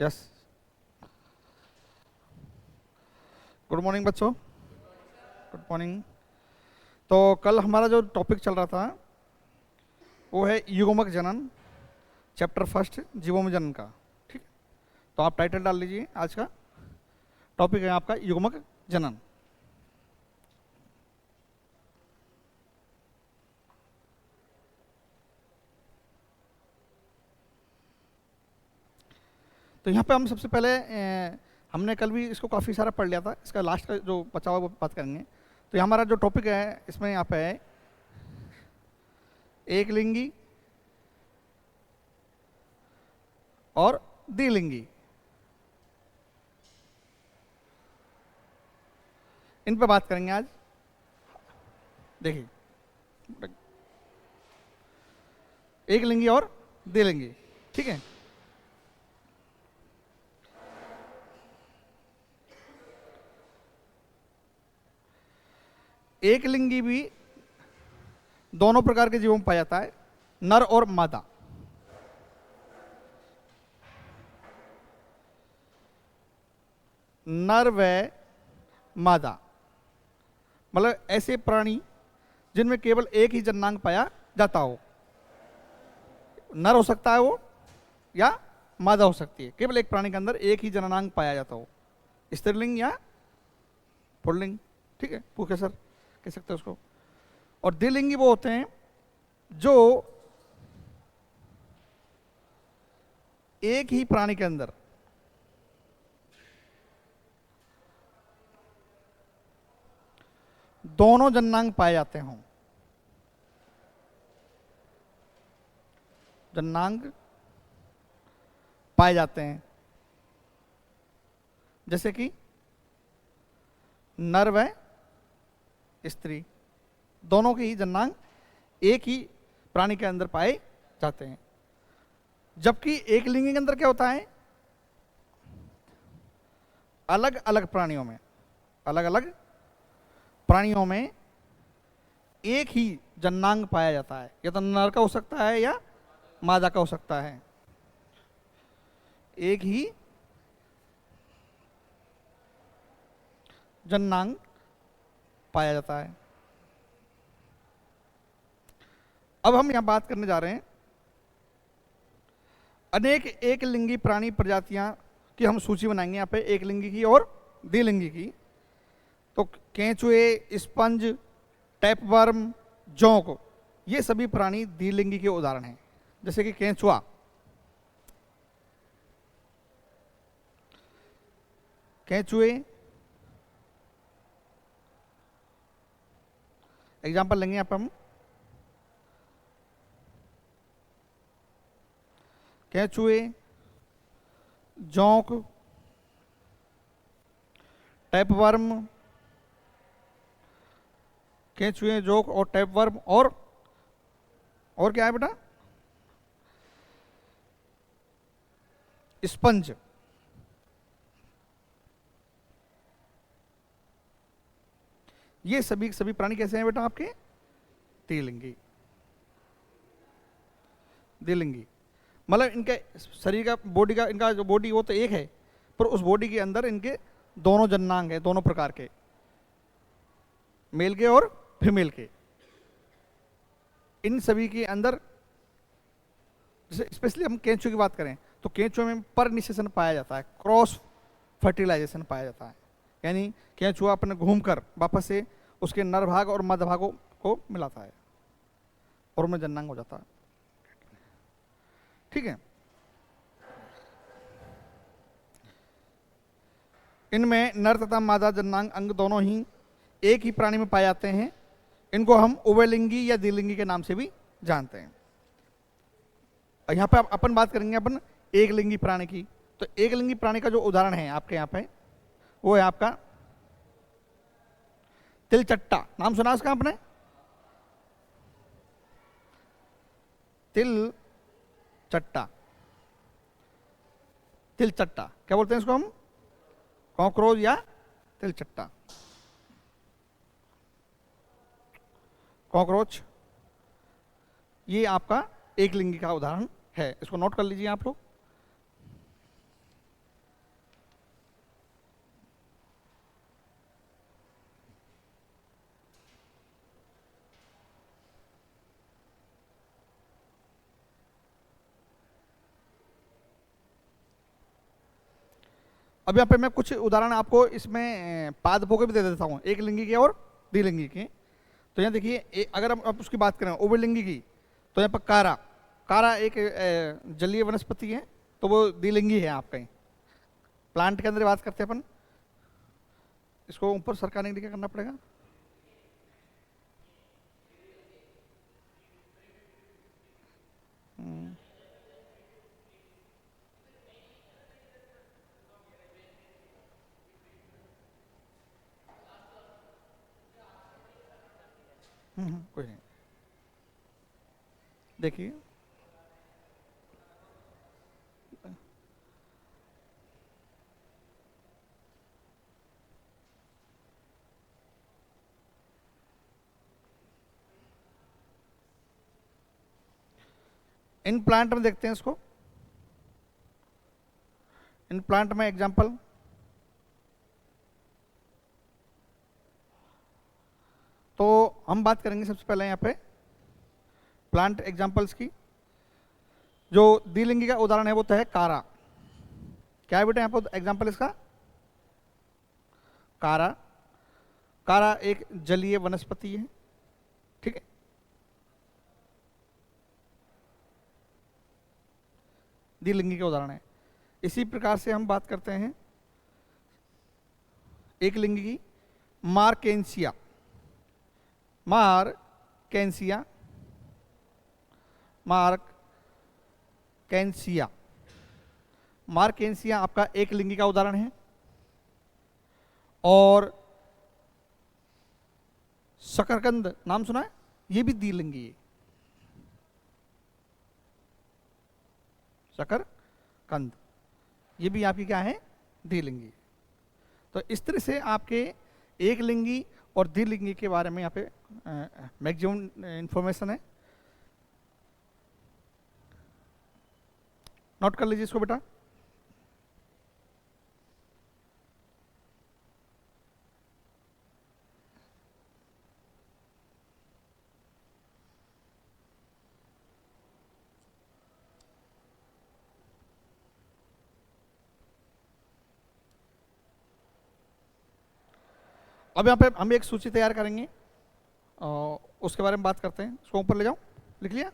Yes, good morning बच्चों, good morning. तो कल हमारा जो टॉपिक चल रहा था वो है युग्मक जनन, चैप्टर फर्स्ट, जीवों में जनन का। ठीक, तो आप टाइटल डाल लीजिए। आज का टॉपिक है आपका युग्मक जनन। तो यहाँ पे हम सबसे पहले हमने कल भी इसको काफ़ी सारा पढ़ लिया था, इसका लास्ट का जो बचा हुआ वो बात करेंगे। तो यहाँ हमारा जो टॉपिक है इसमें यहाँ पे है एक लिंगी और द्विलिंगी। इन पे बात करेंगे आज। देखिए, एक लिंगी और द्विलिंगी, ठीक है। एक लिंगी भी दोनों प्रकार के जीवों में पाया जाता है, नर और मादा। नर व मादा मतलब ऐसे प्राणी जिनमें केवल एक ही जननांग पाया जाता हो। नर हो सकता है वो या मादा हो सकती है, केवल एक प्राणी के अंदर एक ही जननांग पाया जाता हो, स्त्रीलिंग या पुल्लिंग, ठीक है, पुंकेसर कह सकते हैं उसको। और द्विलिंगी वो होते हैं जो एक ही प्राणी के अंदर दोनों जननांग पाए जाते हों। जननांग पाए जाते हैं जैसे कि नर व स्त्री, दोनों के ही जननांग एक ही प्राणी के अंदर पाए जाते हैं। जबकि एक लिंगी के अंदर क्या होता है, अलग अलग प्राणियों में एक ही जननांग पाया जाता है। या तो नर का हो सकता है या मादा का हो सकता है, एक ही जननांग पाया जाता है। अब हम यहां बात करने जा रहे हैं अनेक एक लिंगी प्राणी प्रजातियां की हम सूची बनाएंगे यहाँ पे, एक लिंगी की और द्विलिंगी की। तो केंचुए, स्पंज, टैपवर्म, जोंक, ये सभी प्राणी द्विलिंगी के उदाहरण हैं। जैसे कि केंचुआ, केंचुए एग्जाम्पल लेंगे यहाँ पे हम। केंचुए, जोंक, टैपवर्म, केंचुए, जोंक और टैपवर्म, और क्या है बेटा, स्पंज। ये सभी सभी प्राणी कैसे हैं बेटा आपके, द्विलिंगी। द्विलिंगी मतलब इनके शरीर का, बॉडी का, इनका जो बॉडी वो तो एक है, पर उस बॉडी के अंदर इनके दोनों जननांग है, दोनों प्रकार के, मेल के और फीमेल के। इन सभी के अंदर जैसे स्पेशली हम केंचुए की बात करें तो केंचुए में परनिसेशन पाया जाता है, क्रॉस फर्टिलाइजेशन पाया जाता है। यानी केंचुआ अपने घूमकर वापस से उसके नर भाग और मध्य भागों को मिलाता है और उनमें जननांग हो जाता है, ठीक है। इनमें नर तथा मादा जननांग अंग दोनों ही एक ही प्राणी में पाए जाते हैं। इनको हम उभयलिंगी या द्विलिंगी के नाम से भी जानते हैं। यहाँ पे अपन बात करेंगे अपन एक लिंगी प्राणी की। तो एक लिंगी प्राणी का जो उदाहरण है आपके यहाँ पे वो है आपका तिलचट्टा। नाम सुना उसका आपने, तिलचट्टा। तिलचट्टा क्या बोलते हैं इसको हम, कॉकरोच या तिलचट्टा। कॉकरोच ये आपका एक लिंगी का उदाहरण है, इसको नोट कर लीजिए आप लोग। अब यहाँ पे मैं कुछ उदाहरण आपको इसमें पादपों के भी दे देता हूँ, एक लिंगी के और द्विलिंगी के। तो यहाँ देखिए अगर हम अब उसकी बात करें उभयलिंगी की, तो यहाँ पर कारा, कारा एक जलीय वनस्पति है, तो वो द्विलिंगी है आपका। प्लांट के अंदर बात करते हैं अपन, इसको ऊपर सरकाने के लिए क्या करना पड़ेगा? कोई नहीं, देखिए इन प्लांट में देखते हैं इसको, इन प्लांट में एग्जांपल, तो हम बात करेंगे सबसे पहले यहाँ पे प्लांट एग्जांपल्स की। जो द्विलिंगी का उदाहरण है वो तो है कारा। क्या है बेटा यहाँ पर एग्जांपल इसका? कारा। कारा एक जलीय वनस्पति है, ठीक है। द्विलिंगी का उदाहरण है। इसी प्रकार से हम बात करते हैं एक लिंगी की, मार्केंसिया। मार्केंसिया, मार्केंसिया, मार्केंसिया आपका एक लिंगी का उदाहरण है। और शकरकंद नाम सुना है? ये भी द्विलिंगी है, शकरकंद, ये भी आपकी क्या है? द्विलिंगी। तो इस तरह से आपके एक लिंगी और द्विलिंगी के बारे में यहाँ पे मैक्सिमम इंफॉर्मेशन है। नोट कर लीजिए इसको बेटा। अब यहाँ पे हम एक सूची तैयार करेंगे और उसके बारे में बात करते हैं। उसको ऊपर ले जाओ, लिख लिया?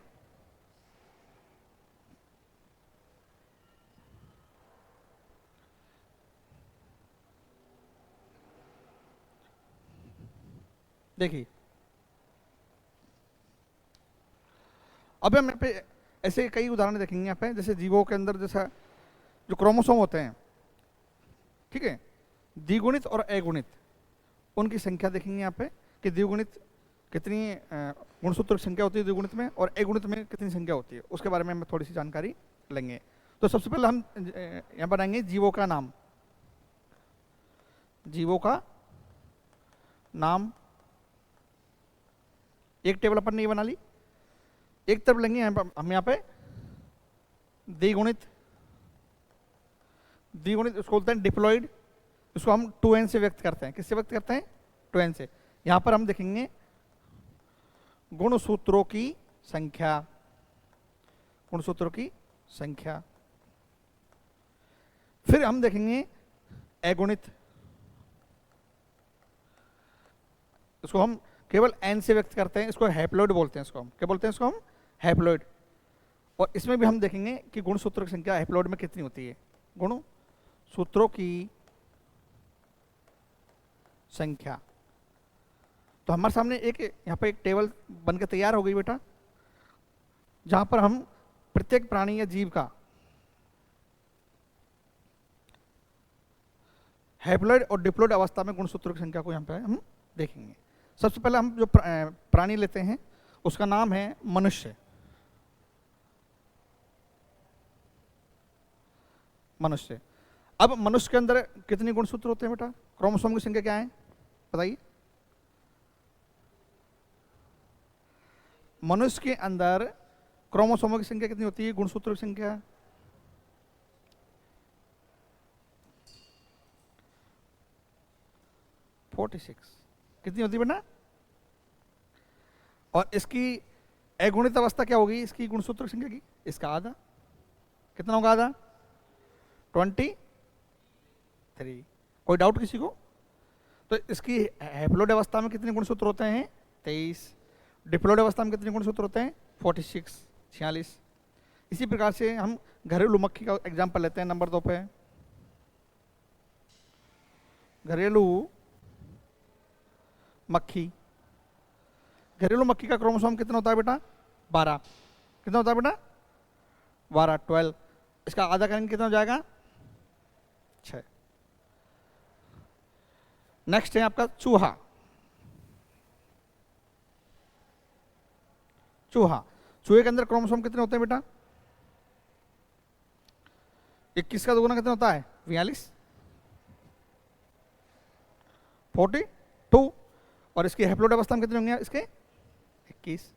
देखिए अब हम यहाँ पे ऐसे कई उदाहरण देखेंगे यहाँ पे, जैसे जीवों के अंदर जैसा जो क्रोमोसोम होते हैं, ठीक है, द्विगुणित और अगुणित, उनकी संख्या देखेंगे यहाँ पे कि द्विगुणित कितनी गुणसूत्र की संख्या होती है द्विगुणित में, और अगुणित में कितनी संख्या होती है, उसके बारे में हम थोड़ी सी जानकारी लेंगे। तो सबसे पहले हम यहाँ बनाएंगे जीवों का नाम। जीवों का नाम एक टेबल अपन ने ये बना ली। एक तरफ लेंगे हम यहाँ पे द्विगुणित, द्विगुणित उसको बोलते हैं डिप्लॉइड। इसको हम 2n से व्यक्त करते हैं। किससे व्यक्त करते हैं? 2n से। यहां पर हम देखेंगे गुणसूत्रों की संख्या, गुणसूत्रों की संख्या। फिर हम देखेंगे अगुणित, इसको हम केवल n से व्यक्त करते हैं, इसको हैप्लॉइड बोलते हैं। इसको हम क्या बोलते हैं? इसको हम हैप्लॉइड। और इसमें भी हम देखेंगे कि गुणसूत्रों की संख्या हैप्लॉइड में कितनी होती है, गुणसूत्रों की संख्या। तो हमारे सामने एक यहाँ पे एक टेबल बनकर तैयार हो गई बेटा, जहां पर हम प्रत्येक प्राणी या जीव का हैप्लॉइड और डिप्लॉइड अवस्था में गुणसूत्रों की संख्या को यहाँ पे हम देखेंगे। सबसे पहले हम जो प्राणी लेते हैं उसका नाम है मनुष्य। मनुष्य। अब मनुष्य के अंदर कितने गुणसूत्र होते हैं बेटा? क्रोमोसोम की संख्या क्या है बताइए? मनुष्य के अंदर क्रोमोसोमों की संख्या कितनी होती है? गुणसूत्रों की संख्या 46 कितनी होती है बेटा? और इसकी अगुणित अवस्था क्या होगी इसकी गुणसूत्र की संख्या की? इसका आधा। कितना होगा आधा? 20। 3। कोई डाउट किसी को? तो इसकी हैप्लोइड अवस्था में कितने गुणसूत्र होते हैं? 23। डिप्लॉइड अवस्था में कितने गुणसूत्र होते हैं? 46, 46। इसी प्रकार से हम घरेलू मक्खी का एग्जाम्पल लेते हैं नंबर 2 पे। घरेलू मक्खी, घरेलू मक्खी का क्रोमोसोम कितना होता है बेटा? 12। कितना होता है बेटा? 12, 12। इसका आधा करेंगे कितना हो जाएगा? 6। नेक्स्ट है आपका चूहा। चूहा, चूहे के अंदर क्रोमोसोम कितने होते हैं बेटा? 21 का दोगुना कितना होता है? 42, 42। और इसकी हैप्लोइड अवस्था में कितने होंगे इसके? 21।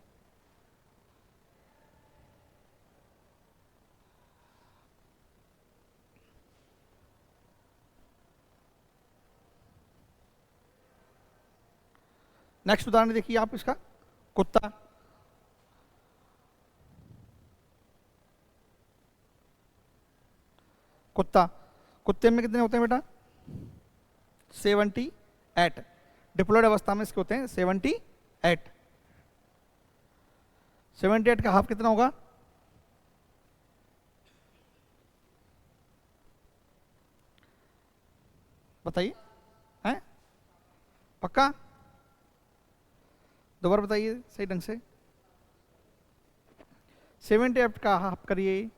नेक्स्ट उदाहरण देखिए आप इसका, कुत्ता। कुत्ता, कुत्ते में कितने होते हैं बेटा? 78। डिप्लॉइड अवस्था में इसके होते हैं 78। 78 का हाफ कितना होगा? बताइए, हैं? पक्का? दोबारा बताइए सही ढंग से। 78 का हाफ करिए।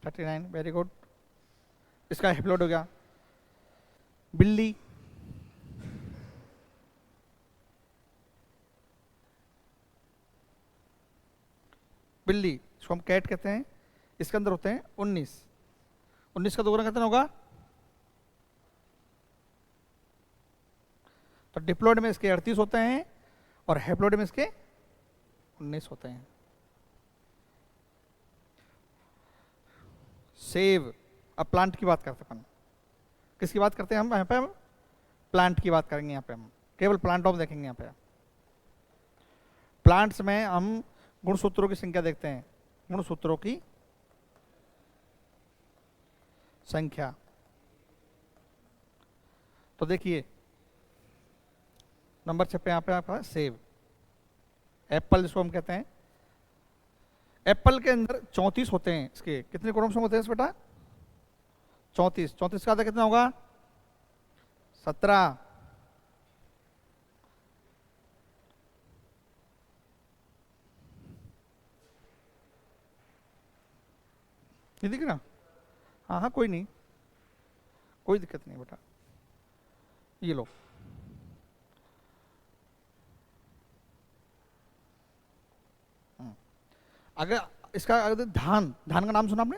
39, वेरी गुड। इसका हैप्लोइड हो गया। बिल्ली, बिल्ली इसको हम कैट कहते हैं। इसके अंदर होते हैं 19। 19 का दोगुना कितना होगा? तो डिप्लॉइड में इसके 38 होते हैं और हैप्लोइड में इसके 19 होते हैं। सेव, अब प्लांट की बात करते हैं अपन। किसकी बात करते हैं हम यहाँ पे? हम प्लांट की बात करेंगे यहाँ पे, हम केवल प्लांट ऑफ देखेंगे यहाँ पे। प्लांट्स में हम गुणसूत्रों की संख्या देखते हैं, गुणसूत्रों की संख्या। तो देखिए नंबर 6 पे यहाँ पे आपका सेब, एप्पल जिसको हम कहते हैं। एप्पल के अंदर 34 होते हैं। इसके कितने क्रोमोसोम होते हैं बेटा? 34। 34 का आधा कितना होगा? 17। ये दिख रहा? हाँ हाँ, कोई नहीं, कोई दिक्कत नहीं बेटा। ये लो, अगर इसका अगर धान, धान का नाम सुना आपने?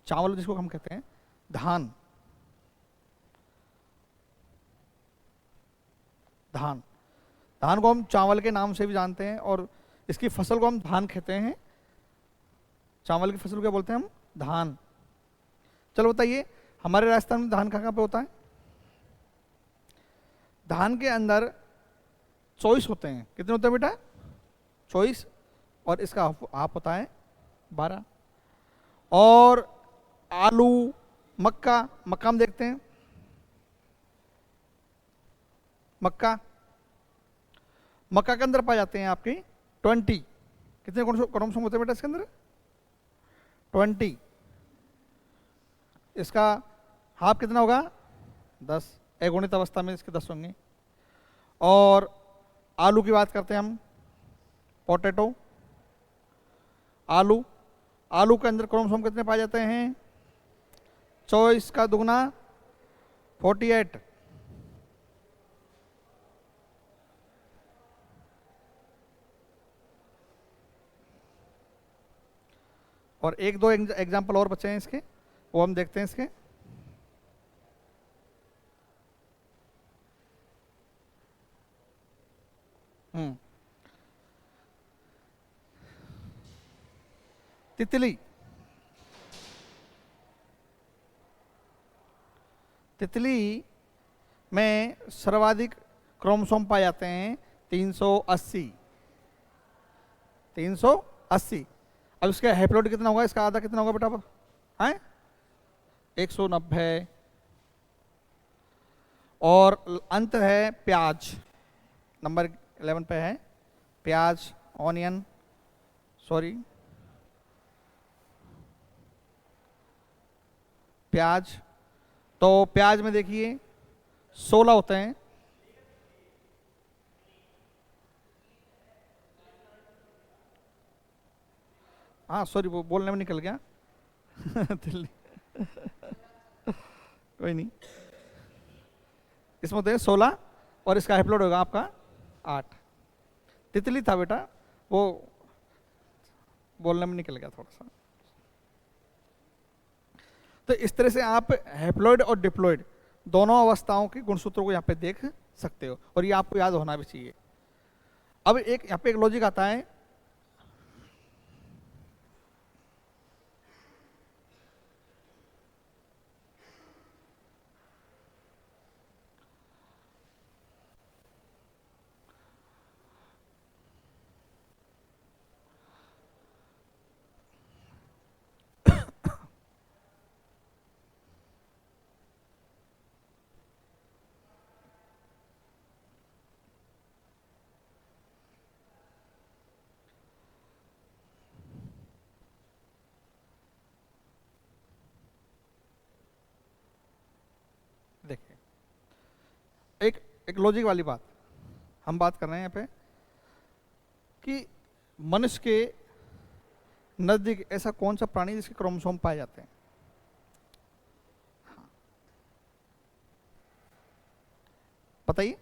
चावल जिसको हम कहते हैं धान, धान। धान को हम चावल के नाम से भी जानते हैं और इसकी फसल को हम धान कहते हैं। चावल की फसल क्या बोलते हैं हम? धान। चलो बताइए, हमारे राजस्थान में धान कहाँ पे होता है? धान के अंदर 24 होते हैं। कितने होते हैं बेटा? 24। और इसका हाफ होता है 12। और आलू, मक्का, मक्का हम देखते हैं, मक्का, मक्का के अंदर पाए जाते हैं आपके 20। कितने क्रोमोसोम होते हैं बेटा इसके अंदर? 20। इसका हाफ कितना होगा? 10। अगुणित अवस्था में इसके 10 होंगे। और आलू की बात करते हैं हम, पोटैटो, आलू। आलू के अंदर क्रोमोसोम कितने पाए जाते हैं? 24 का दुगना 48। और एक दो एग्जाम्पल और बचे हैं इसके, वो हम देखते हैं इसके। तितली, तितली में सर्वाधिक क्रोमोसोम पाए जाते हैं 380। 380। अब इसका हैप्लोइड कितना होगा, इसका आधा कितना होगा बेटा, अब है 190, और अंत है प्याज, नंबर 11 पे है प्याज, ऑनियन, सॉरी प्याज। तो प्याज में देखिए 16 होते हैं, हाँ सॉरी वो बोलने में निकल गया दिल्ली कोई नहीं, इसमें होते हैं 16 और इसका हैप्लोइड होगा आपका 8। तितली था बेटा, वो बोलने में निकल गया थोड़ा सा। तो इस तरह से आप हैप्लोइड और डिप्लॉइड दोनों अवस्थाओं के गुणसूत्रों को यहाँ पे देख सकते हो, और ये आपको याद होना भी चाहिए। अब एक यहाँ पे एक लॉजिक आता है, देखिए एक एक लॉजिक वाली बात हम बात कर रहे हैं यहाँ पे कि मनुष्य के नजदीक ऐसा कौन सा प्राणी जिसके क्रोमोसोम पाए जाते हैं, बताइए।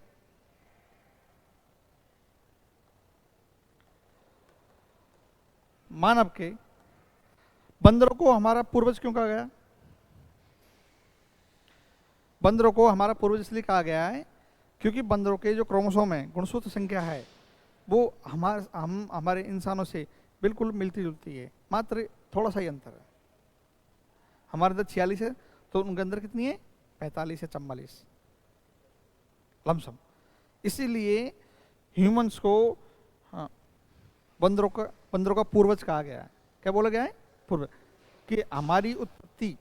मानव के बंदरों को हमारा पूर्वज क्यों कहा गया? बंदरों को हमारा पूर्वज इसलिए कहा गया है क्योंकि बंदरों के जो क्रोमोसोम है, गुणसूत्र संख्या है, वो हमारे इंसानों से बिल्कुल मिलती जुलती है, मात्र थोड़ा सा ही अंतर है। हमारे अंदर 46 है तो उनके अंदर कितनी है, 45 या 44 लमसम। इसीलिए ह्यूमंस को हाँ, बंदरों का पूर्वज कहा गया है। क्या बोला गया है? पूर्वज। कि हमारी उत्पत्ति,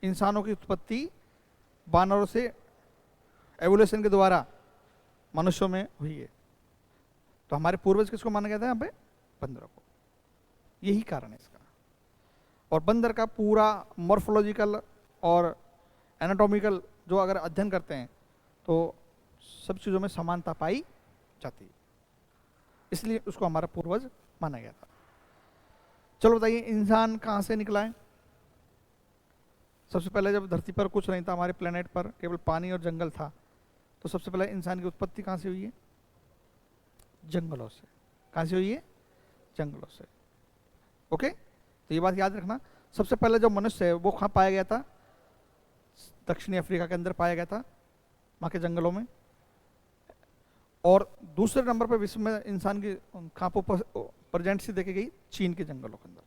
इंसानों की उत्पत्ति वानरों से एवोल्यूशन के द्वारा मनुष्यों में हुई है। तो हमारे पूर्वज किसको माना गया था यहाँ पे? बंदरों को। यही कारण है इसका। और बंदर का पूरा मॉर्फोलॉजिकल और एनाटॉमिकल जो अगर अध्ययन करते हैं तो सब चीज़ों में समानता पाई जाती है, इसलिए उसको हमारा पूर्वज माना गया था। चलो बताइए, इंसान कहाँ से निकला है? सबसे पहले जब धरती पर कुछ नहीं था, हमारे प्लेनेट पर केवल पानी और जंगल था, तो सबसे पहले इंसान की उत्पत्ति कहाँ से हुई है? जंगलों से। कहाँ से हुई है? जंगलों से। ओके, तो ये बात याद रखना। सबसे पहले जो मनुष्य है वो कहाँ पाया गया था? दक्षिणी अफ्रीका के अंदर पाया गया था, वहाँ के जंगलों में। और दूसरे नंबर पर विश्व में इंसान की कहाँ पर प्रेजेंसी देखी गई? चीन के जंगलों के अंदर।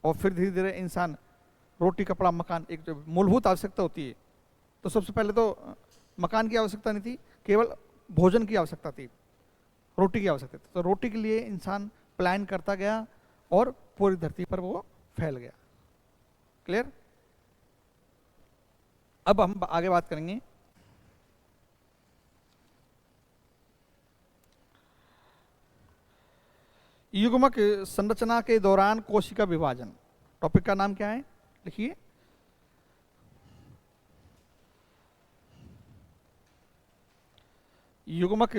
और फिर धीरे धीरे इंसान रोटी, कपड़ा, मकान, एक जो मूलभूत आवश्यकता होती है, तो सबसे पहले तो मकान की आवश्यकता नहीं थी, केवल भोजन की आवश्यकता थी, रोटी की आवश्यकता थी। तो रोटी के लिए इंसान प्लान करता गया और पूरी धरती पर वो फैल गया। क्लियर? अब हम आगे बात करेंगे युग्मक संरचना के दौरान कोशिका विभाजन। टॉपिक का नाम क्या है? लिखिए, युग्मक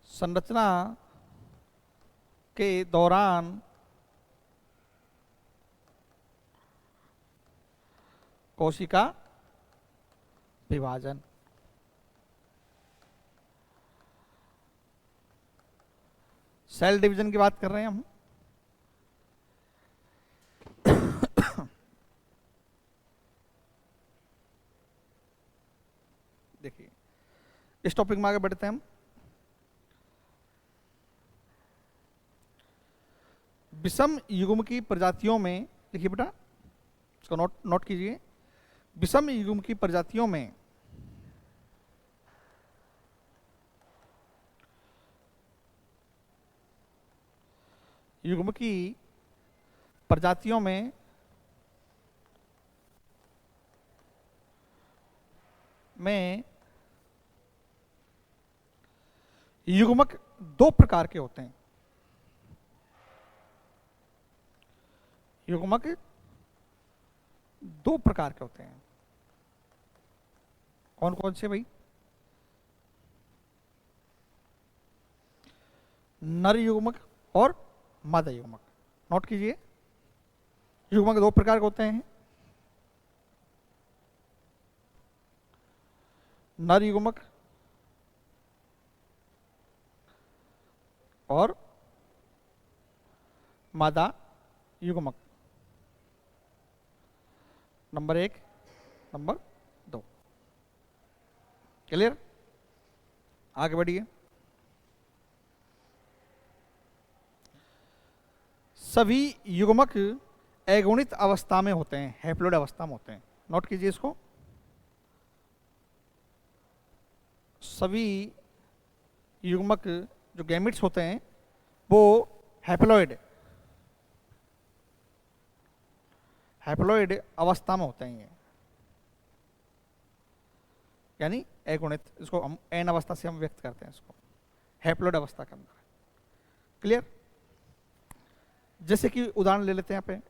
संरचना के दौरान कोशिका विभाजन। सेल डिवीजन की बात कर रहे हैं हम। देखिए, इस टॉपिक में आगे बढ़ते हैं हम। विषम युग्म की प्रजातियों में, देखिए बेटा इसको नोट कीजिए, विषम युग्म की प्रजातियों में युग्म की प्रजातियों में युग्मक दो प्रकार के होते हैं। युग्मक दो प्रकार के होते हैं। कौन कौन से भाई? नर युग्मक और मादा युग्मक। नोट कीजिए, युग्मक दो प्रकार के होते हैं। नर युग्मक और मादा युग्मक। Number 1, number 2। क्लियर? आगे बढ़िए। सभी युग्मक अगुणित अवस्था में होते हैं, हैप्लोइड अवस्था में होते हैं। नोट कीजिए इसको। सभी युग्मक जो गैमेट्स होते हैं वो हैप्लोइड अवस्था में होते हैं, यानी अगुणित। इसको हम एन अवस्था से हम व्यक्त करते हैं इसको, हैप्लोइड अवस्था के अंदर। क्लियर? जैसे कि उदाहरण ले लेते हैं यहाँ पे,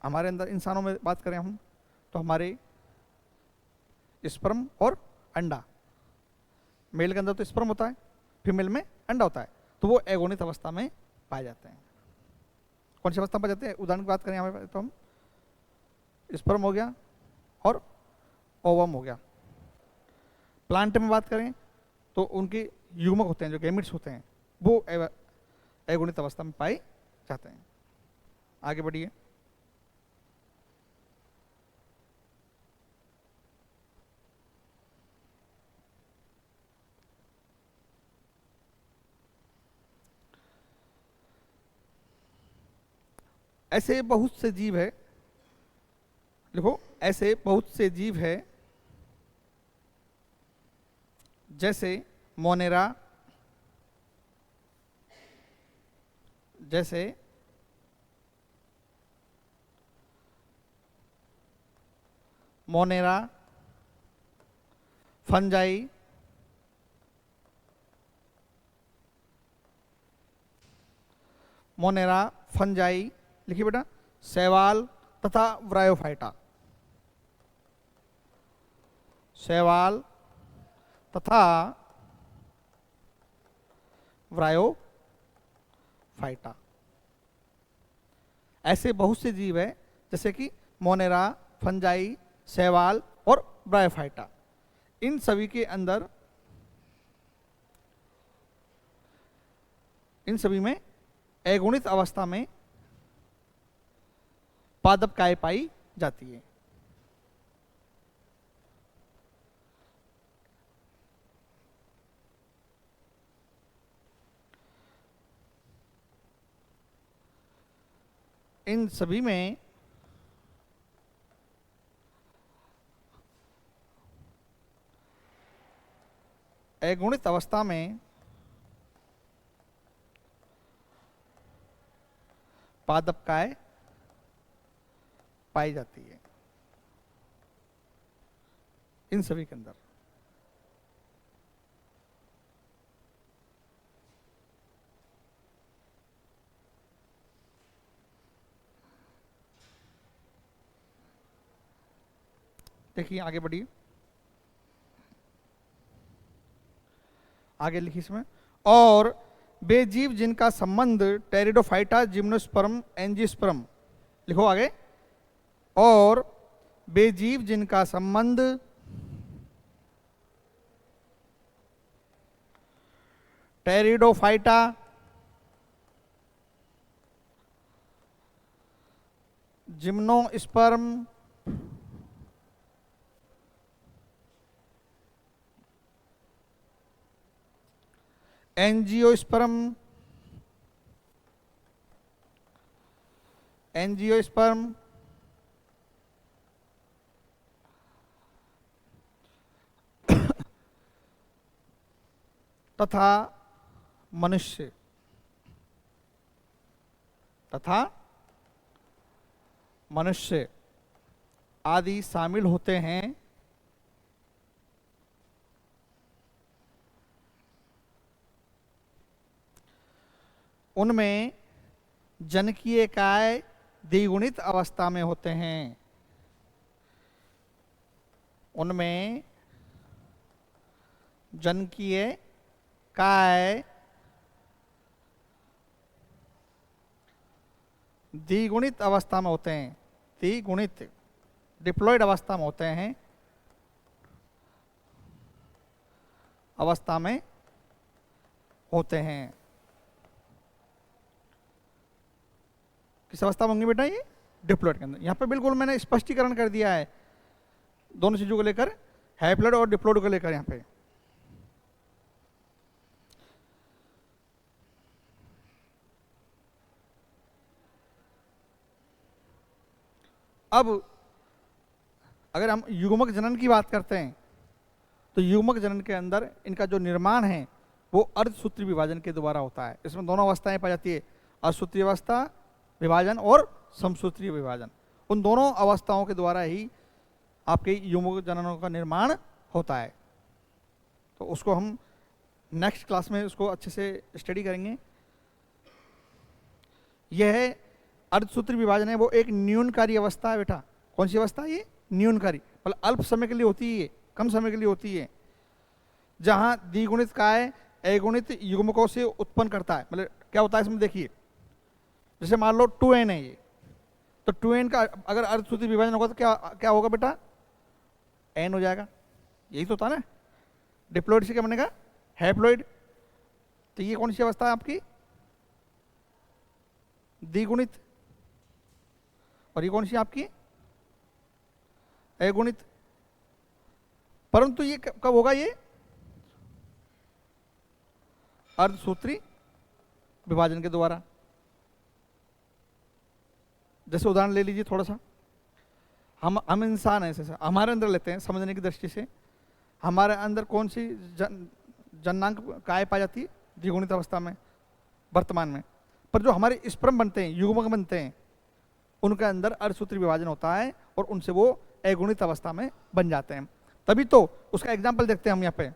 हमारे अंदर इंसानों में बात करें हम तो हमारे स्पर्म और अंडा, मेल के अंदर तो स्पर्म होता है, फीमेल में अंडा होता है, तो वो अगुणित अवस्था में पाए जाते हैं। कौन सी अवस्था में पाए जाते हैं? उदाहरण की बात करें यहाँ पे तो हम स्पर्म हो गया और ओवम हो गया। प्लांट में बात करें तो उनके युग्मक होते हैं, जो गैमेट्स होते हैं, वो अगुणित अवस्था में पाए जाते हैं। आगे बढ़िए। ऐसे बहुत से जीव है, लिखो, ऐसे बहुत से जीव है जैसे मोनेरा, जैसे मोनेरा, फंजाई, मोनेरा, फंजाई, लिखिए बेटा, शैवाल तथा ब्रायोफाइटा। शैवाल तथा ब्रायोफाइटा। ऐसे बहुत से जीव है जैसे कि मोनेरा, फंजाई, शैवाल और ब्रायोफाइटा। इन सभी के अंदर, इन सभी में अगुणित अवस्था में पादप काय पाई जाती है। इन सभी में अगुणित अवस्था में पादप काय पाई जाती है, इन सभी के अंदर। देखिए आगे बढ़िए, आगे लिखिए इसमें। और वे जीव जिनका संबंध टेरिडोफाइटा, जिम्नोस्पर्म, एंजियोस्पर्म, लिखो आगे। और वे जीव जिनका संबंध टेरिडोफाइटा, जिम्नोस्पर्म, एंजियोस्पर्म, तथा मनुष्य, तथा मनुष्य आदि शामिल होते हैं। उनमें जनकीय काय द्विगुणित अवस्था में होते हैं। उनमें जनकीय काय द्विगुणित अवस्था में होते हैं, द्विगुणित डिप्लॉयड अवस्था में होते हैं, अवस्था में होते हैं। किस अवस्था में होंगे बेटा? ये डिप्लॉयड के अंदर। यहां पे बिल्कुल मैंने स्पष्टीकरण कर दिया है दोनों चीजों को लेकर, हैप्लॉयड और डिप्लॉयड को लेकर। यहां पे अब अगर हम युग्मक जनन की बात करते हैं तो युग्मक जनन के अंदर इनका जो निर्माण है वो अर्धसूत्री विभाजन के द्वारा होता है। इसमें दोनों अवस्थाएं पाई जाती है, अर्धसूत्री अवस्था विभाजन और समसूत्रीय विभाजन। उन दोनों अवस्थाओं के द्वारा ही आपके युग्मक जननों का निर्माण होता है। तो उसको हम नेक्स्ट क्लास में उसको अच्छे से स्टडी करेंगे। यह अर्धसूत्री विभाजन है वो एक न्यूनकारी अवस्था है बेटा। कौन सी अवस्था है ये? न्यूनकारी, मतलब अल्प समय के लिए होती है, कम समय के लिए होती है, जहां द्विगुणित काय अगुणित युग्मकों से उत्पन्न करता है। मतलब क्या होता है इसमें देखिए, जैसे मान लो 2n है ये, तो 2n का अगर अर्धसूत्री विभाजन होगा तो क्या क्या होगा बेटा? n हो जाएगा। यही तो होता है ना। डिप्लॉयड से क्या बनेगा? हैप्लॉयड। तो ये कौन सी अवस्था है आपकी? द्विगुणित। और ये कौन सी आपकी? अगुणित। परंतु ये कब होगा? ये अर्धसूत्री विभाजन के द्वारा। जैसे उदाहरण ले लीजिए थोड़ा सा, हम इंसान हैं, ऐसे हमारे अंदर लेते हैं समझने की दृष्टि से। हमारे अंदर कौन सी जननांग काय पाई जाती है? द्विगुणित अवस्था में वर्तमान में। पर जो हमारे स्पर्म बनते हैं, युग्मक बनते हैं, उनके अंदर अर्धसूत्री विभाजन होता है और उनसे वो अगुणित अवस्था में बन जाते हैं। तभी तो उसका एग्जाम्पल देखते हैं हम यहाँ पे।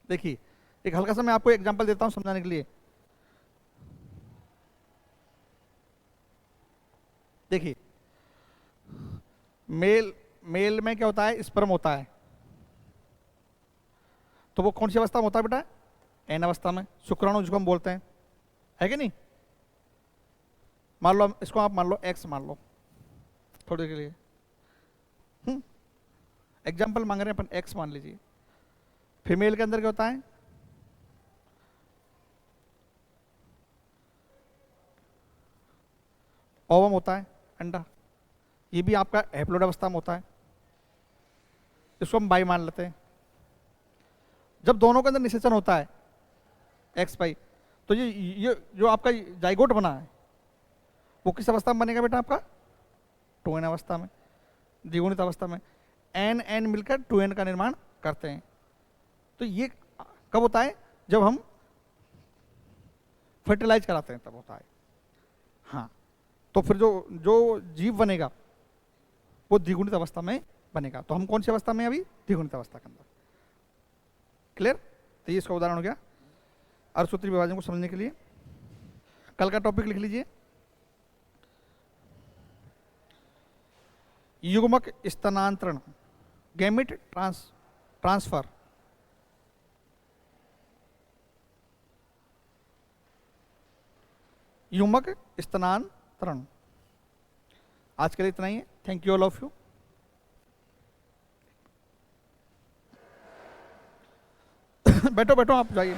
देखिए एक हल्का सा मैं आपको एग्जाम्पल देता हूं समझाने के लिए। देखिए मेल में क्या होता है? स्पर्म होता है। तो वो कौन सी अवस्था में होता है बेटा? एन अवस्था में, शुक्राणु जिसको हम बोलते हैं, है कि नहीं? मान लो इसको आप मान लो एक्स मान लो थोड़ी देर के लिए, एग्जाम्पल मांग रहे हैं अपन, एक्स मान लीजिए। फीमेल के अंदर क्या होता है? ओवम होता है, अंडा। ये भी आपका हैप्लॉयड अवस्था में होता है। इसको हम बाई मान लेते हैं। जब दोनों के अंदर निषेचन होता है एक्स वाई, तो ये जो आपका जाइगोट बना है वो किस अवस्था में बनेगा बेटा? आपका 2n अवस्था में, द्विगुणित अवस्था में। n मिलकर 2n का निर्माण करते हैं। तो ये कब होता है? जब हम फर्टिलाइज कराते हैं तब होता है। हाँ, तो फिर जो जीव बनेगा वो द्विगुणित अवस्था में बनेगा। तो हम कौन सी अवस्था में अभी? द्विगुणित अवस्था के अंदर। क्लियर? तो ये इसका उदाहरण हो गया अर्धसूत्री विभाजन को समझने के लिए। कल का टॉपिक लिख लीजिए, युग्मक स्थानांतरण, गैमेट ट्रांसफर। युग्मक स्थानांतरण। आज के लिए इतना ही है। Thank you all of you. बैठो बैठो, आप जाइए।